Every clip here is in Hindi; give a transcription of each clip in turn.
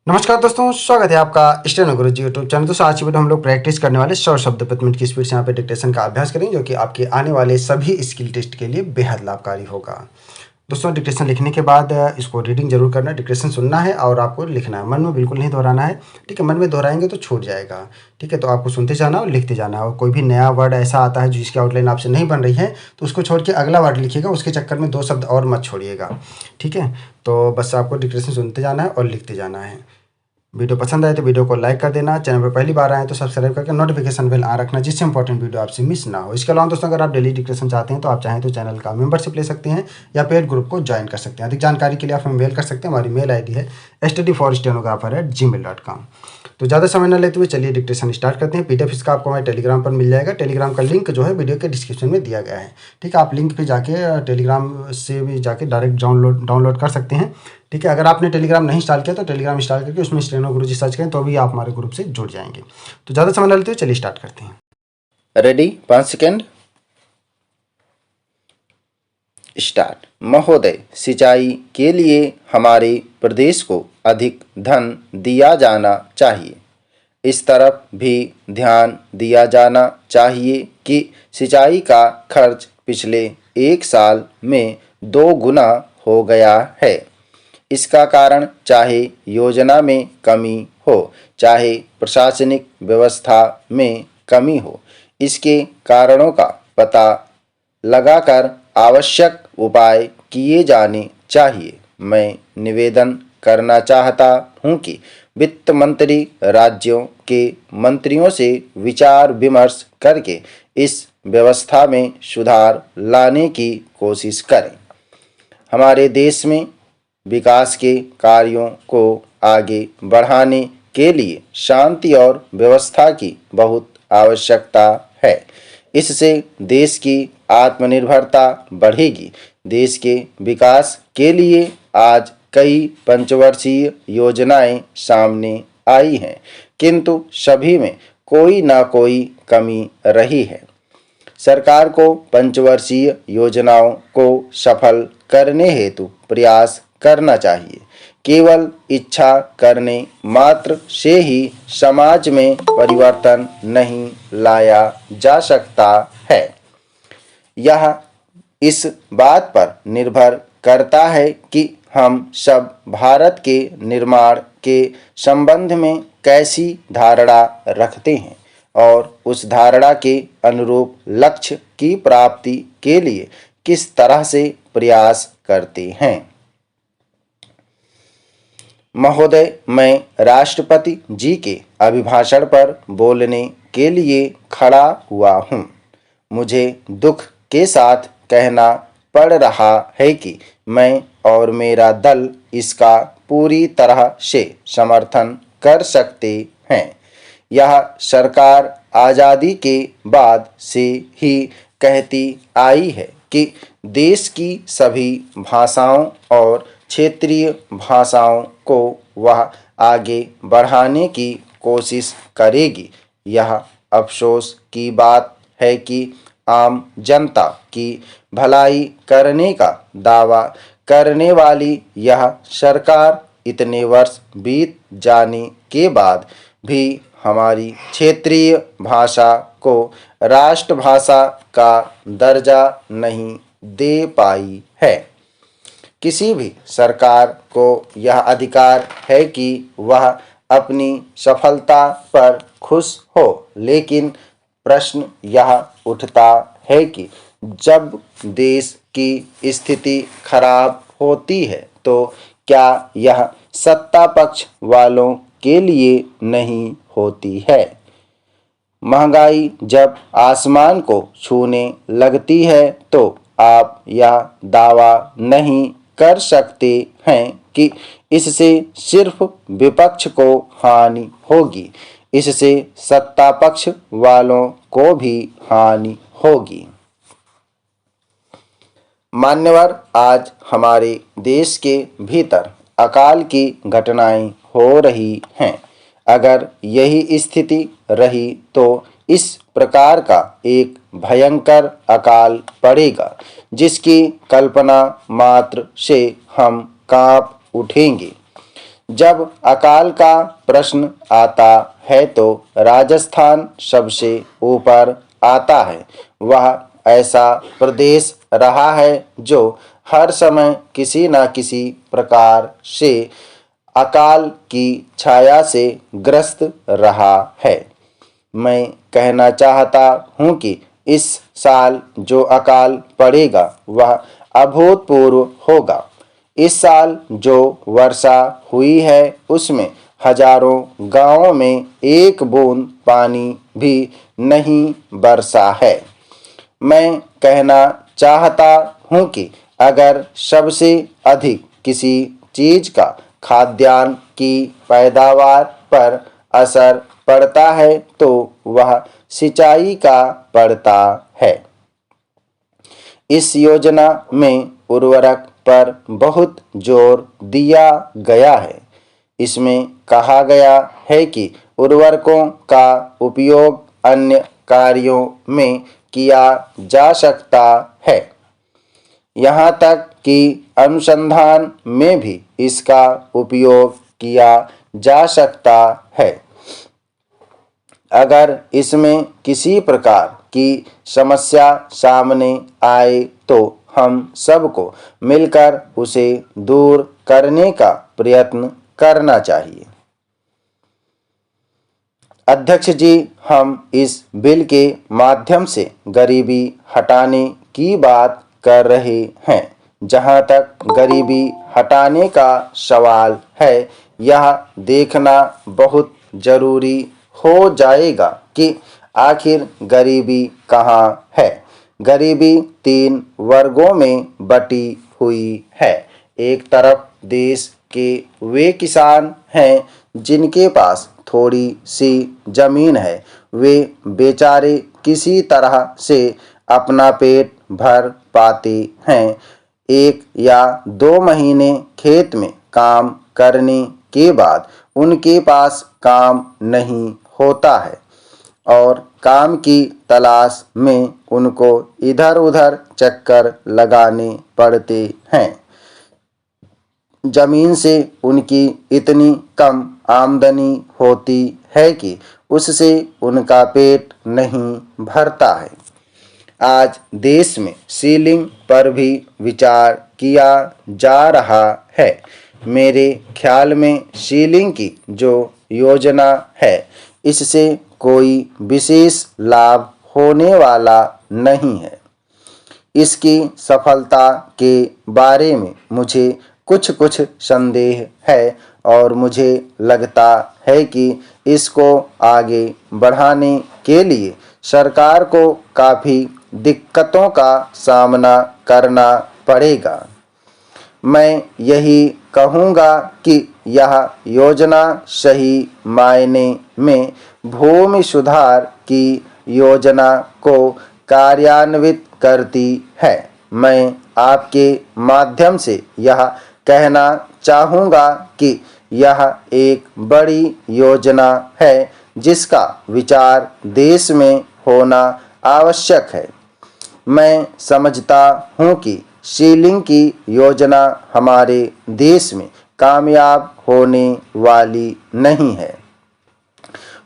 नमस्कार दोस्तों, स्वागत है आपका स्टेनो गुरुजी यूट्यूब चैनल। दोस्तों आज की वीडियो हम लोग प्रैक्टिस करने वाले 100 शब्द प्रति मिनट की स्पीड से यहाँ पे डिक्टेशन का अभ्यास करेंगे, जो कि आपके आने वाले सभी स्किल टेस्ट के लिए बेहद लाभकारी होगा। दोस्तों डिक्टेशन लिखने के बाद इसको रीडिंग जरूर करना है, डिक्टेशन सुनना है और आपको लिखना है, मन में बिल्कुल नहीं दोहराना है। ठीक है, मन में दोहराएंगे तो छूट जाएगा। ठीक है, तो आपको सुनते जाना और लिखते जाना है। और कोई भी नया वर्ड ऐसा आता है जिसकी आउटलाइन आपसे नहीं बन रही है तो उसको छोड़ के अगला वर्ड लिखिएगा, उसके चक्कर में 2 शब्द और मत छोड़िएगा। ठीक है, तो बस आपको डिक्टेशन सुनते जाना है और लिखते जाना है। वीडियो पसंद आए तो वीडियो को लाइक कर देना, चैनल पर पहली बार आए तो सब्सक्राइब करके नोटिफिकेशन बेल ऑन रखना, जिससे इंपॉर्टेंट वीडियो आपसे मिस ना हो। इसके अलावा दोस्तों अगर आप डेली डिक्टेशन चाहते हैं तो आप चाहें तो चैनल का मेंबरशिप ले सकते हैं या पेड ग्रुप को ज्वाइन कर सकते हैं। अधिक जानकारी के लिए आप हमें मेल कर सकते हैं। हमारी मेल आईडी है studyforstenographer@gmail.com। तो ज़्यादा समय न लेते हुए चलिए डिक्टेशन स्टार्ट करते हैं। पीडीएफ इसका आपको हमारे टेलीग्राम पर मिल जाएगा। टेलीग्राम का लिंक जो है वीडियो के डिस्क्रिप्शन में दिया गया है। ठीक है, आप लिंक पे जाके टेलीग्राम से भी जाके डायरेक्ट डाउनलोड कर सकते हैं। ठीक है, अगर आपने टेलीग्राम नहीं इंस्टॉल किया तो टेलीग्राम इंस्टॉल करके उसमें स्टेनो गुरुजी सर्च करें तो भी आप हमारे ग्रुप से जुड़ जाएंगे। तो ज़्यादा समय न लेते हुए चलिए स्टार्ट करते हैं। Ready 5 second start. महोदय, सिंचाई के लिए हमारे प्रदेश को अधिक धन दिया जाना चाहिए। इस तरफ भी ध्यान दिया जाना चाहिए कि सिंचाई का खर्च पिछले 1 साल में 2 गुना हो गया है। इसका कारण चाहे योजना में कमी हो, चाहे प्रशासनिक व्यवस्था में कमी हो, इसके कारणों का पता लगाकर आवश्यक उपाय किए जाने चाहिए। मैं निवेदन करना चाहता हूं कि वित्त मंत्री राज्यों के मंत्रियों से विचार विमर्श करके इस व्यवस्था में सुधार लाने की कोशिश करें। हमारे देश में विकास के कार्यों को आगे बढ़ाने के लिए शांति और व्यवस्था की बहुत आवश्यकता है। इससे देश की आत्मनिर्भरता बढ़ेगी। देश के विकास के लिए आज कई पंचवर्षीय योजनाएं सामने आई हैं, किंतु सभी में कोई ना कोई कमी रही है। सरकार को पंचवर्षीय योजनाओं को सफल करने हेतु प्रयास करना चाहिए। केवल इच्छा करने मात्र से ही समाज में परिवर्तन नहीं लाया जा सकता है। यह इस बात पर निर्भर करता है कि हम सब भारत के निर्माण के संबंध में कैसी धारणा रखते हैं और उस धारणा के अनुरूप लक्ष्य की प्राप्ति के लिए किस तरह से प्रयास करते हैं। महोदय, मैं राष्ट्रपति जी के अभिभाषण पर बोलने के लिए खड़ा हुआ हूँ। मुझे दुख के साथ कहना पड़ रहा है कि मैं और मेरा दल इसका पूरी तरह से समर्थन कर सकते हैं। यह सरकार आज़ादी के बाद से ही कहती आई है कि देश की सभी भाषाओं और क्षेत्रीय भाषाओं को वह आगे बढ़ाने की कोशिश करेगी। यह अफसोस की बात है कि आम जनता की भलाई करने का दावा करने वाली यह सरकार इतने वर्ष बीत जाने के बाद भी हमारी क्षेत्रीय भाषा को राष्ट्रभाषा का दर्जा नहीं दे पाई है। किसी भी सरकार को यह अधिकार है कि वह अपनी सफलता पर खुश हो, लेकिन प्रश्न यह उठता है कि जब देश की स्थिति खराब होती है तो क्या यह सत्ता पक्ष वालों के लिए नहीं होती है। महंगाई जब आसमान को छूने लगती है तो आप यह दावा नहीं कर सकते हैं कि इससे सिर्फ विपक्ष को हानि होगी, इससे सत्ता पक्ष वालों को भी हानि होगी। मान्यवर, आज हमारे देश के भीतर अकाल की घटनाएं हो रही हैं। अगर यही स्थिति रही तो इस प्रकार का एक भयंकर अकाल पड़ेगा जिसकी कल्पना मात्र से हम कांप उठेंगे। जब अकाल का प्रश्न आता है तो राजस्थान सबसे ऊपर आता है। वह ऐसा प्रदेश रहा है जो हर समय किसी न किसी प्रकार से अकाल की छाया से ग्रस्त रहा है। मैं कहना चाहता हूँ कि इस साल जो अकाल पड़ेगा वह अभूतपूर्व होगा। इस साल जो वर्षा हुई है उसमें हजारों गांवों में एक बूंद पानी भी नहीं बरसा है। मैं कहना चाहता हूँ कि अगर सबसे अधिक किसी चीज का खाद्यान्न की पैदावार पर असर पड़ता है तो वह सिंचाई का पड़ता है। इस योजना में उर्वरक पर बहुत जोर दिया गया है। इसमें कहा गया है कि उर्वरकों का उपयोग अन्य कार्यों में किया जा सकता है। यहाँ तक कि अनुसंधान में भी इसका उपयोग किया जा सकता है। अगर इसमें किसी प्रकार की समस्या सामने आए तो हम सबको मिलकर उसे दूर करने का प्रयत्न करना चाहिए। अध्यक्ष जी, हम इस बिल के माध्यम से गरीबी हटाने की बात कर रहे हैं। जहां तक गरीबी हटाने का सवाल है, यह देखना बहुत जरूरी हो जाएगा कि आखिर गरीबी कहाँ है। गरीबी 3 वर्गों में बटी हुई है। एक तरफ देश के वे किसान हैं जिनके पास थोड़ी सी जमीन है। वे बेचारे किसी तरह से अपना पेट भर पाते हैं। 1 या 2 महीने खेत में काम करने के बाद उनके पास काम नहीं होता है और काम की तलाश में उनको इधर उधर चक्कर लगाने पड़ते हैं। जमीन से उनकी इतनी कम आमदनी होती है कि उससे उनका पेट नहीं भरता है। आज देश में सीलिंग पर भी विचार किया जा रहा है। मेरे ख्याल में सीलिंग की जो योजना है इससे कोई विशेष लाभ होने वाला नहीं है। इसकी सफलता के बारे में मुझे कुछ संदेह है और मुझे लगता है कि इसको आगे बढ़ाने के लिए सरकार को काफ़ी दिक्कतों का सामना करना पड़ेगा। मैं यही कहूँगा कि यह योजना सही मायने में भूमि सुधार की योजना को कार्यान्वित करती है। मैं आपके माध्यम से यह कहना चाहूँगा कि यह एक बड़ी योजना है जिसका विचार देश में होना आवश्यक है। मैं समझता हूँ कि सीलिंग की योजना हमारे देश में कामयाब होने वाली नहीं है।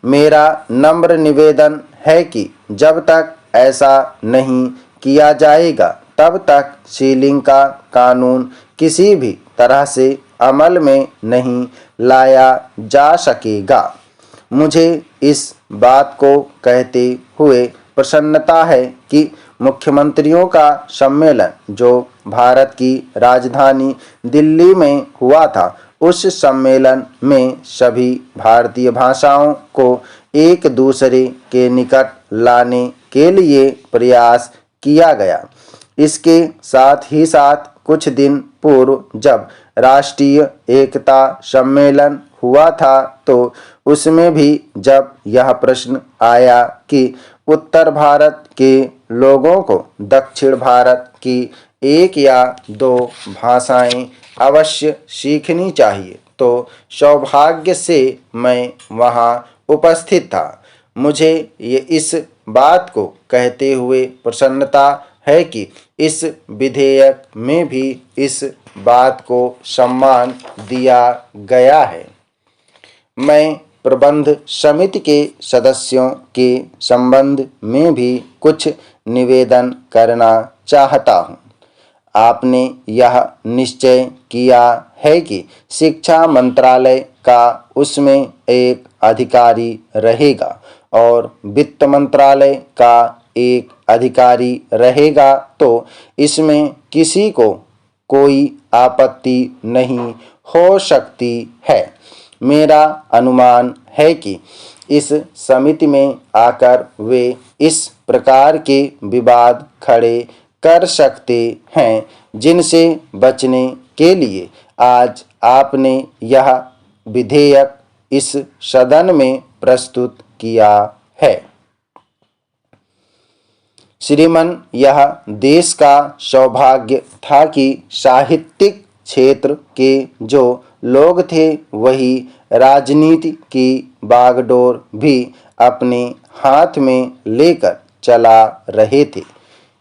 मेरा नम्र निवेदन है कि जब तक ऐसा नहीं किया जाएगा तब तक सीलिंग का कानून किसी भी तरह से अमल में नहीं लाया जा सकेगा। मुझे इस बात को कहते हुए प्रसन्नता है कि मुख्यमंत्रियों का सम्मेलन जो भारत की राजधानी दिल्ली में हुआ था, उस सम्मेलन में सभी भारतीय भाषाओं को एक दूसरे के निकट लाने के लिए प्रयास किया गया। इसके साथ ही साथ कुछ दिन पूर्व जब राष्ट्रीय एकता सम्मेलन हुआ था तो उसमें भी जब यह प्रश्न आया कि उत्तर भारत के लोगों को दक्षिण भारत की 1 या 2 भाषाएं अवश्य सीखनी चाहिए तो सौभाग्य से मैं वहां उपस्थित था। मुझे ये इस बात को कहते हुए प्रसन्नता है कि इस विधेयक में भी इस बात को सम्मान दिया गया है। मैं प्रबंध समिति के सदस्यों के संबंध में भी कुछ निवेदन करना चाहता हूँ। आपने यह निश्चय किया है कि शिक्षा मंत्रालय का उसमें एक अधिकारी रहेगा और वित्त मंत्रालय का एक अधिकारी रहेगा, तो इसमें किसी को कोई आपत्ति नहीं हो सकती है। मेरा अनुमान है कि इस समिति में आकर वे इस प्रकार के विवाद खड़े कर सकते हैं जिनसे बचने के लिए आज आपने यह विधेयक इस सदन में प्रस्तुत किया है। श्रीमान, यह देश का सौभाग्य था कि साहित्यिक क्षेत्र के जो लोग थे वही राजनीति की बागडोर भी अपने हाथ में लेकर चला रहे थे।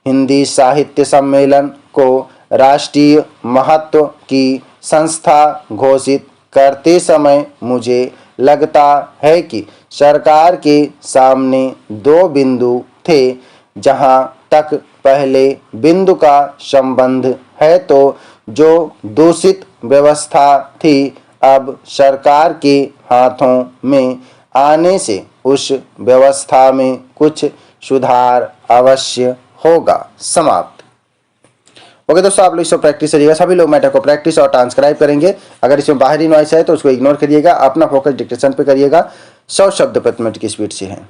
हिंदी साहित्य सम्मेलन को राष्ट्रीय महत्व की संस्था घोषित करते समय मुझे लगता है कि सरकार के सामने दो बिंदु थे। जहां तक पहले बिंदु का संबंध है, तो जो दूषित व्यवस्था थी अब सरकार के हाथों में आने से उस व्यवस्था में कुछ सुधार अवश्य होगा। समाप्त। ओके दोस्तों, आप लोग इसको प्रैक्टिस करिएगा। सभी लोग मैटर को प्रैक्टिस और ट्रांसक्राइब करेंगे। अगर इसमें बाहरी नॉइस है तो उसको इग्नोर करिएगा। अपना फोकस डिक्टेशन पे करिएगा। 100 शब्द प्रति मिनट की स्पीड से है।